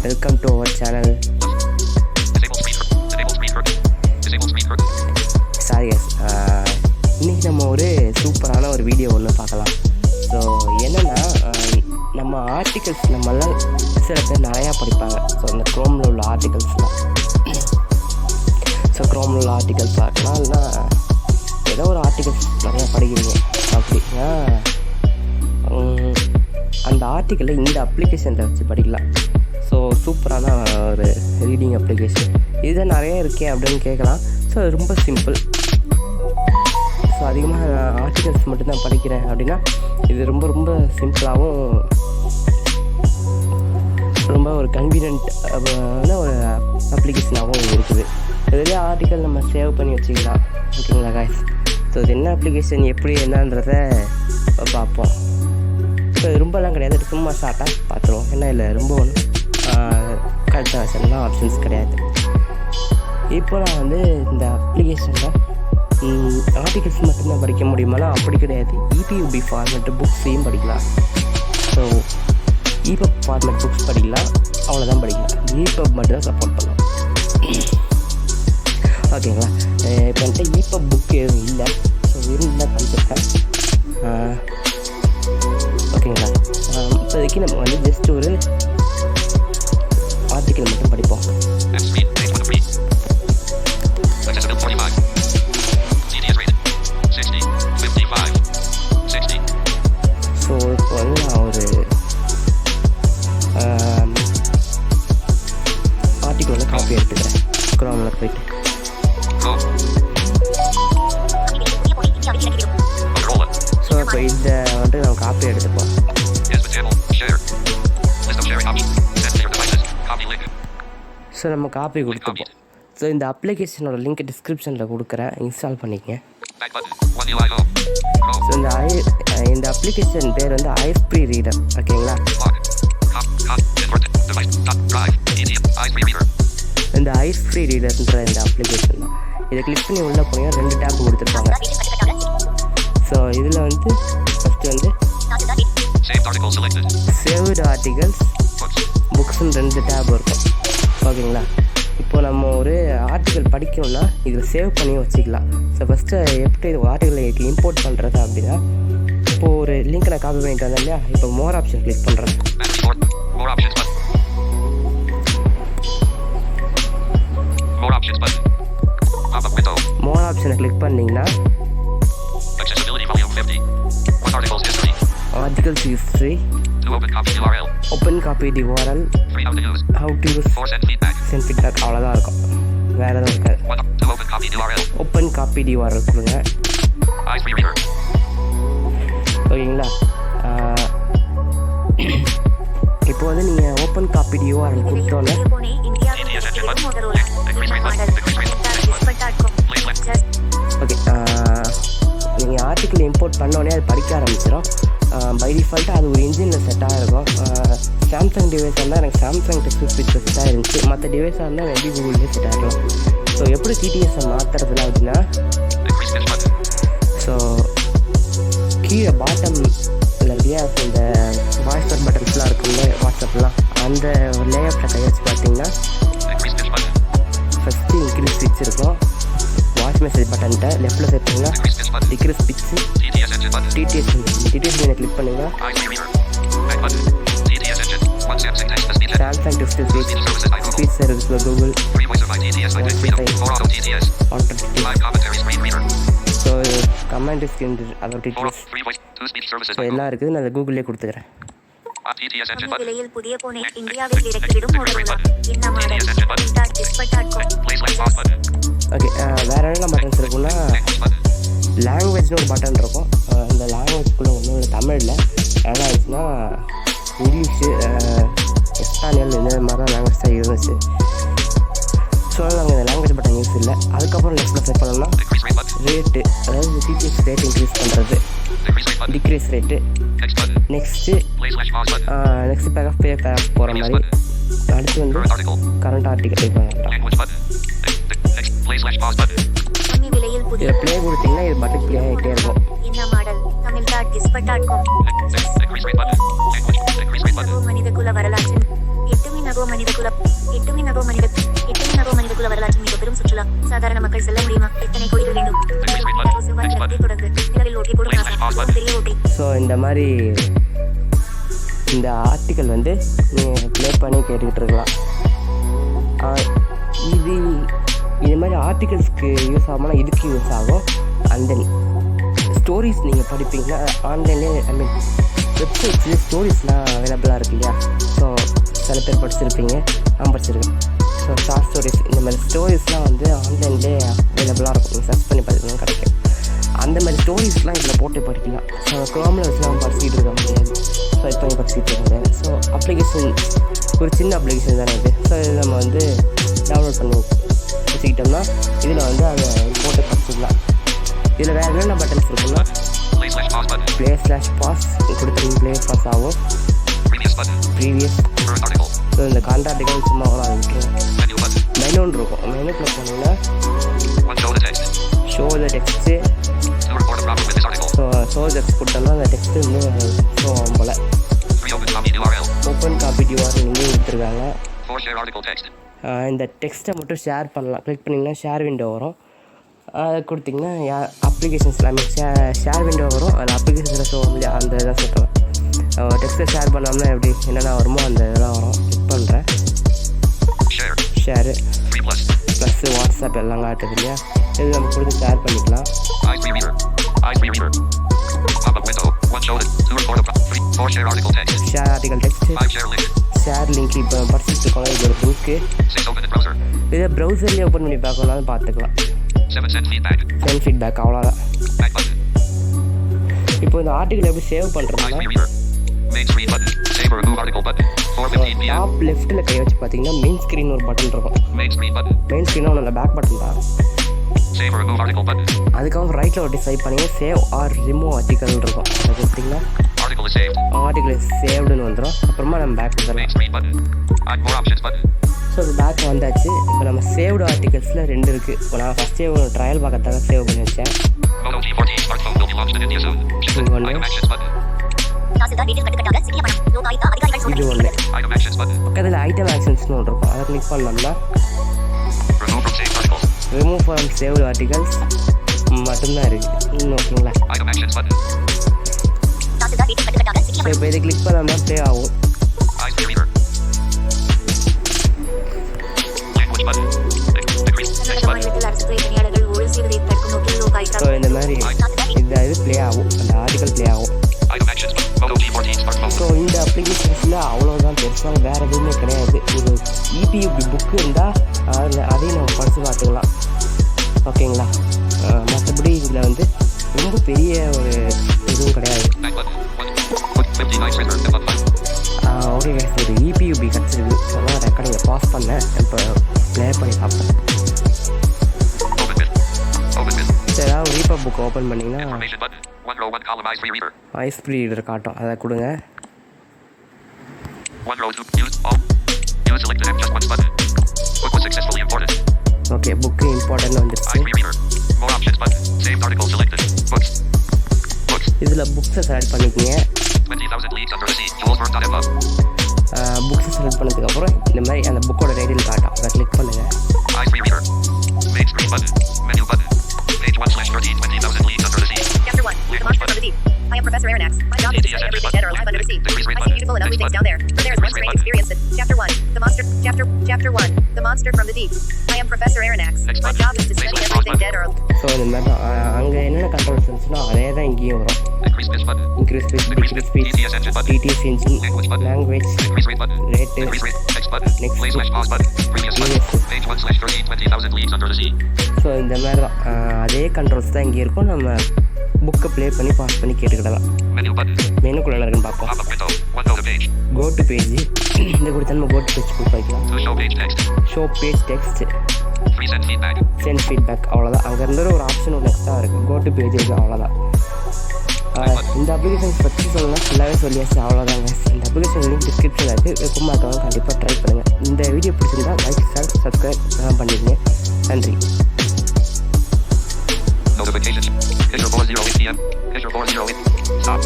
Welcome to our channel. Sorry guys, இன்றைக்கி நம்ம ஒரு சூப்பரான ஒரு வீடியோ ஒன்று பார்க்கலாம். ஸோ என்னென்னா, நம்ம ஆர்டிகல்ஸ் நம்மளாம் சில பேர் நிறையா படிப்பாங்க. ஸோ இந்த க்ரோமில் உள்ள ஆர்டிகல்ஸ்லாம், ஸோ க்ரோமில் உள்ள ஆர்டிகல்ஸாக இருக்கலாம், இல்லைனா ஏதோ ஒரு ஆர்டிகல்ஸ் நிறையா படிக்கிறீங்க அப்படின்னா அந்த ஆர்டிக்கலை இந்த அப்ளிகேஷனில் வச்சு படிக்கலாம். ஸோ சூப்பரான ஒரு ரீடிங் அப்ளிகேஷன். இதுதான் நிறைய இருக்கே அப்படின்னு கேட்கலாம். ஸோ ரொம்ப சிம்பிள். ஸோ அதிகமாக நான் ஆர்டிகல்ஸ் மட்டும்தான் படிக்கிறேன் அப்படின்னா இது ரொம்ப ரொம்ப சிம்பிளாகவும் ரொம்ப ஒரு கன்வீனியன்ட்டான ஒரு அப்ளிகேஷனாகவும் இருக்குது. இதிலே ஆர்டிக்கல் நம்ம சேவ் பண்ணி வச்சுக்கலாம். ஓகேங்களா காய்ஸ்? ஸோ இது என்ன அப்ளிகேஷன், எப்படி என்னன்றதை பார்ப்போம். ஸோ ரொம்பலாம் கிடையாது, சும்மா ஷார்ட்டாக பார்த்துருவோம். ஏன்னா இல்லை ரொம்ப ஒன்று கன்சர்வேஷன்லாம் ஆப்ஷன்ஸ் கிடையாது. இப்போ நான் வந்து இந்த அப்ளிகேஷனில் ஆர்டிகல்ஸ் மட்டும்தான் படிக்க முடியுமானா அப்படி கிடையாது. இபியூபி ஃபார்மேட் புக்ஸையும் படிக்கலாம். ஸோ இபப் ஃபார்மேட் புக்ஸ் படிக்கலாம், அவ்வளோதான் படிக்கலாம். இபப் மட்டும் தான் சப்போர்ட் பண்ணலாம். ஓகேங்களா? இப்போ என்கிட்ட இபப் புக் எதுவும் இல்லை. ஸோ இருந்தால் காமிச்சிருக்கேன். ஓகேங்களா? இப்போதைக்கு நம்ம வந்து ஜஸ்ட் ஒரு ஆர்டிக்கல் மட்டும் படிப்போம். ஸோ இப்போ வந்து நான் ஒரு ஆர்டிக்கல் வந்து காப்பி எடுத்துக்கிறேன். க்ரோமில் போயிட்டு ஸோ இப்போ இதை வந்து நம்ம காப்பி எடுத்துப்போம். ஸோ நம்ம காப்பி கொடுத்துப்போம். ஸோ இந்த அப்ளிகேஷனோட லிங்க் டிஸ்கிரிப்ஷனில் கொடுக்குறேன், இன்ஸ்டால் பண்ணிக்கங்க. ஸோ இந்த அப்ளிகேஷன் பேர் வந்து ஐஎஃப்ப்ரீ ரீடர். ஓகேங்களா? இந்த ஐஎஃப்ப்ரீ ரீடர்ன்ற இந்த அப்ளிகேஷன் தான். இதை கிளிக் பண்ணி உள்ளே போனீங்கன்னா 2 டேப் கொடுத்துருப்பாங்க. ஸோ இதில் வந்து ஃபஸ்ட்டு வந்து சேவ்டு ஆர்டிகல்ஸ், புக்ஸ்ன்னு 2 டேப் இருக்கும். ஓகேங்களா? இப்போ நம்ம ஒரு ஆர்டிக்கல் படிக்கணும்னா இதில் சேவ் பண்ணி வச்சுக்கலாம். ஸோ ஃபஸ்ட்டு எப்படி இது ஆர்டிக்கலை இம்போர்ட் பண்ணுறது அப்படின்னா, இப்போது ஒரு லிங்க் நான் காப்பி பண்ணிட்டு வந்தேன் இல்லையா? இப்போ மோர் ஆப்ஷன் கிளிக் பண்ணுறேன். மோர் ஆப்ஷனை கிளிக் பண்ணிங்கன்னா articles history, open copy URL, how to use, send feedback, அவ்வளோதான் இருக்கும். வேறு எதுவும் இருக்காது. open copy URL கொடுங்க. ஓகேங்களா? இப்போ வந்து நீங்கள் ஓப்பன் காப்பி URL கொடுத்தோன்னே ஓகே, நீங்கள் ஆர்டிக்கிள் இம்போர்ட் பண்ணோடனே அது படிக்க ஆரம்பிச்சிடும். பை டிஃபால்ட்டாக அது ஒரு இன்ஜினில் செட்டாக இருக்கும். சாம்சங் டிவைஸாக இருந்தால் எனக்கு சாம்சங் டெக்ஸ்ட் ஸ்பீச் செட்டாக இருந்துச்சு. மற்ற டிவைஸாக இருந்தால் மேபி கூகுள்லேயே செட் ஆகிடும். ஸோ எப்படி டிடிஎஸை மாற்றுறதுல அப்படின்னா, ஸோ கீழே பாட்டம் இல்லையா இந்த வாட்ஸ்அப் பட்டன்ஸ்லாம் இருக்குல்ல, வாட்ஸ்அப்லாம் அந்த லேஅவுட்டில் கை வச்சு பார்த்தீங்கன்னா ஃபஸ்ட்டு இன்க்ரீஸ் ஸ்பீச் இருக்கும். வாட்ச் மெசேஜ் பட்டன்கிட்ட லெஃப்ட்டில் சேர்த்திங்கன்னா டிக்ரீஸ் ஸ்பீச்சு, டிடிஎஸ் கிளிக் பண்ணிங்கன்னா Samsung text speech service, Google, so comment screen, அதோட டீட்டெயில்ஸ் ஸோ எல்லாம் இருக்குது. நான் அதை கூகுள்லேயே கொடுத்துக்கிறேன். விலையில் புதிய போனை இந்தியாவில் இறக்கிவிடும் ஓகே, வேறு என்ன பட்டன்ஸ் இருக்குன்னா, லாங்குவேஜ்னு ஒரு பட்டன் இருக்கும். அந்த லாங்குவேஜ்குள்ளே ஒன்றும் இல்லை, தமிழில் என்ன ஆயிடுச்சுன்னா இங்கிலீஷு, எஸ்பானியல், இந்த மாதிரிலாம் லாங்குவேஜ் தான் இருந்துச்சு. ஸோ நாங்கள் இந்த லாங்குவேஜ் பட்டன் யூஸ் இல்லை. அதுக்கப்புறம் நெக்ஸ்ட்டில் செட் பண்ணோம்னா ரேட்டு, அதாவது டிடிஎஸ் ரேட் இன்க்ரீஸ் பண்ணுறது, decrease rate, next back off போகிற மாதிரி. அடுத்து வந்து கரண்ட் ஆர்டிக்கல் இதில் ப்ளே கொடுத்தீங்கன்னா இது பட்டன் ப்ளே ஆகிட்டே இருக்கும். மனித குல வரலாற்றின் எட்டுமே நவோ மனித குல வரலாற்றின் மிக பெரும் சுற்றுலா. சாதாரண மக்கள் செல்ல முடியுமா? எத்தனை கோடிகள் வேண்டும்? தொடர்ந்து நிலவில் ஓட்டி போடும் நாசா பெரிய ஓட்டி. ஸோ இந்த மாதிரி இந்த ஆர்டிக்கல் வந்து நீங்கள் ப்ளே பண்ணி கேட்டுக்கிட்டு இருக்கலாம். இது மாதிரி ஆர்டிகல்ஸ்க்கு யூஸ் ஆகும்னா இதுக்கு யூஸ் ஆகும். அண்ட் தென் ஸ்டோரிஸ் நீங்கள் படிப்பீங்கன்னா ஆன்லைன்லேயே வெப்சைட்ஸ்லேயே ஸ்டோரிஸ்லாம் அவைலபிளாக இருக்கு இல்லையா? ஸோ சில பேர் படிச்சிருப்பீங்க, நான் படிச்சிருக்கேன். ஸோ ஷார்ட் ஸ்டோரிஸ் இந்த மாதிரி ஸ்டோரிஸ்லாம் வந்து ஆன்லைன்லேயே அவைலபிளாக இருக்கும். நீங்கள் சர்ச் பண்ணி பார்த்தீங்கன்னா கிடைக்கும். அந்த மாதிரி ஸ்டோரிஸ்லாம் இதில் போட்டு படிக்கலாம். ஸோ க்ரோமில் வச்சு நம்ம படிச்சுட்டு இருக்க முடியாது. ஸோ இப்போ படிச்சுட்டு இருக்க முடியாது. ஸோ அப்ளிகேஷன் ஒரு சின்ன அப்ளிகேஷன் தானே இது. ஸோ இது நம்ம வந்து டவுன்லோட் பண்ணி வச்சுக்கிட்டோம்னா இதில் வந்து அதை போட்டு படிச்சுக்கலாம். இதில் வேறு என்னென்ன பட்டன்ஸ் இருக்குன்னா ++ கொடுத்துருங்க, ப்ளே பாஸ் ஆகும். ப்ரீவியஸ் ஸோ இந்த கான்டாக்டுகள் சும்மா கூட விட்டுருவோம். மெனுன்னு இருக்கும். மெனுக்குள்ளே போனீங்கன்னா show the text. So text கொடுத்தோம்னா அந்த டெக்ஸ்ட்டு வந்து ஷோ ஆகும் போல். ஓப்பன் காப்பி URL இங்கேயும் கொடுத்துருக்காங்க. இந்த டெக்ஸ்ட்டை மட்டும் ஷேர் பண்ணலாம். கிளிக் பண்ணிங்கன்னா ஷேர் விண்டோ வரும். அதை கொடுத்திங்கன்னா அப்ளிகேஷன்ஸ் எல்லாமே ஷேர் விண்டோ வரும். அந்த அப்ளிகேஷன்ஸில் ஷோ வந்து அந்த இதான் சொல்கிறேன். டெக்ஸ்ட்டை ஷேர் பண்ணோம்னா எப்படி என்னென்ன வருமோ அந்த இதெல்லாம் வரும். கிளிக் பண்ணுறேன். ஷேரு ப்ளஸ்ஸு வாட்ஸ்அப் எல்லாம் காட்டுது இல்லையா? இது நம்ம கொடுத்து ஷேர் பண்ணிக்கலாம். Share article text, share link. இப்போ படிச்சுட்டு இருக்கோம். இது ஒரு லிங்க்கு. இதை ப்ரௌசர்லேயே ஓப்பன் பண்ணி பார்க்கலாம்னு பார்த்துக்கலாம். சென்ட் ஃபீட்பேக் அவ்வளோதான். இப்போ இந்த ஆர்டிகல் எப்படி சேவ் பண்ணுறதுன்னா டாப் லெஃப்ட்டில் கை வச்சு பார்த்தீங்கன்னா மெயின் ஸ்க்ரீன் ஒரு பட்டன் இருக்கும். மெயின் ஸ்க்ரீனாக ஒன்று இல்லை, பேக் பட்டன் தான். அதுக்கப்புறம் ரைட்டில் ஒட்டி ஸ்வைப் பண்ணிங்கன்னா சேவ் ஆர் ரிமூவ் ஆர்டிகல் இருக்கும். அதை கொடுத்தீங்கன்னா ஆர்டிகல் சேவ்டுன்னு வந்துடும். அப்புறமா நம்ம பேக் வந்துடலாம். ஸோ அது பேக் வந்தாச்சு. இப்போ நம்ம சேவ்டு ஆர்டிகல்ஸில் 2 இருக்குது. இப்போ நான் ஃபஸ்ட்டே ஒரு ட்ரையல் பார்க்கறதுக்காக சேவ் பண்ணி வச்சேன். இது ஒன்று. பக்கத்தில் ஐட்டம் ஆக்ஷன்ஸ்னு ஒன்று இருக்கும். அதை கிளிக் பண்ணோம்னா ரிமூவ் ஃப்ரம் சேவ்டு ஆர்டிகல்ஸ் மட்டும்தான் இருக்குது. ஓகேங்களா? ஸோ இப்போ இதை கிளிக் பண்ணோம்னா ப்ளே ஆகும். ஸோ இந்த மாதிரி இது ப்ளே ஆகும். அந்த ஆர்டிகல் ப்ளே ஆகும். ஸோ இந்த அப்ளிகேஷன்ஸில் அவ்வளோதான், பெருசாக வேறு எதுவுமே கிடையாது. ஒரு EPUB புக்கு இருந்தால் அதையும் நம்ம படித்து பார்த்துக்கலாம். ஓகேங்களா? மற்றபடி இதில் வந்து ரொம்ப பெரிய ஒரு இதுவும் கிடையாது. ஓகே கைஸ், ஒரு EPUB கிடச்சிருக்கு. அதான் ரெக்கார்டிங்கை பாஸ் பண்ணேன். இப்போ ப்ளே பண்ணி பார்ப்போம். ஏதாவது ஒரு EPUB புக் ஓப்பன் பண்ணிங்கன்னா ஐஸ் ரீடர் காட்டும். அதை கொடுங்க. ஓகே, புக்கு இம்பார்ட்டன்ட் வந்துடுச்சு. இதில் புக்ஸை செலக்ட் பண்ணிக்கோங்க. புக்ஸை செலக்ட் பண்ணதுக்கப்புறம் இந்த மாதிரி அந்த புக்கோட டைட்டில் காட்டும். அதை கிளிக் பண்ணுங்கள். Chapter 1, The Monster from the Deep. I am Professor Aronnax. My job is to study everything dead or alive under the sea. I see beautiful and ugly things down there, but there is one strange experience that... Chapter 1, The Monster... Chapter 1, The Monster from the Deep. I am Professor Aronnax. My job is to study everything dead or alive. So இந்த மாதிரி தான் அங்கே என்னென்ன controls இருந்துச்சுன்னா அதே தான் இங்கேயும் வரும். Increase speed, decrease speed, TTS engine, language, rate, so இந்த மாதிரி தான் அதே கண்ட்ரோல்ஸ் தான் இங்கே இருக்கும். நம்ம புக்கை ப்ளே பண்ணி பாஸ் பண்ணி கேட்டுக்கிடலாம். மெனுக்குள்ள என்ன இருக்குன்னு பார்ப்போம். Go to page. இந்த கொடுத்தா நம்ம கோ டு பேஜ் கொடுத்து வைக்கலாம். Show page text, send feedback, அவ்வளோதான். அங்கே இருந்த ஒரு ஆப்ஷன் ஒன்று எக்ஸ்ட்ரா இருக்குது. கோ டு பேஜ் இருக்குது, அவ்வளோதான். இந்த அப்ளிகேஷன்ஸ் பற்றி சொல்லணும்னா ஃபுல்லாகவே சொல்லியாச்சு, அவ்வளோதாங்க. இந்த அப்ளிகேஷன் லிங்க் டிஸ்கிரிப்ஷனில் இருக்குது. எப்போ இருக்கவங்க கண்டிப்பாக ட்ரை பண்ணுங்கள். இந்த வீடியோ பிடிச்சிருந்தா லைக், ஷேர், சப்ஸ்கிரைப் பண்ணிக்கங்க. நன்றி. Notifications. Hit your 4:08 p.m. Hit your 4:08. Stop.